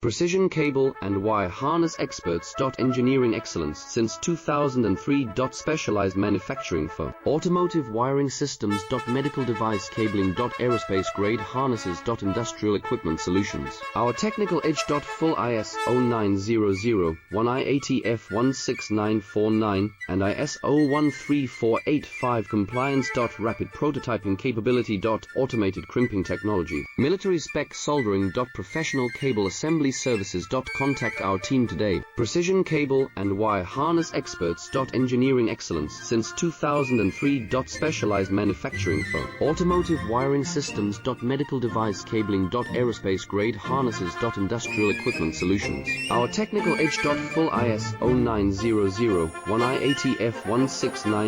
Precision cable and wire harness experts. Engineering excellence since 2003. Specialized manufacturing for automotive wiring systems. Medical device cabling. Aerospace grade harnesses. Industrial equipment solutions. Our technical edge. Full IS0900, 1 IATF 16949 and ISO 13485 compliance. Rapid prototyping capability. Automated crimping technology. Military spec soldering. Professional cable assembly services. Contact our team today. Precision cable and wire harness experts. Engineering excellence since 2003. Specialized manufacturing for automotive wiring systems. Medical device cabling. Aerospace grade harnesses. Industrial equipment solutions. Our technical edge. Full IS0900, 1 IATF 169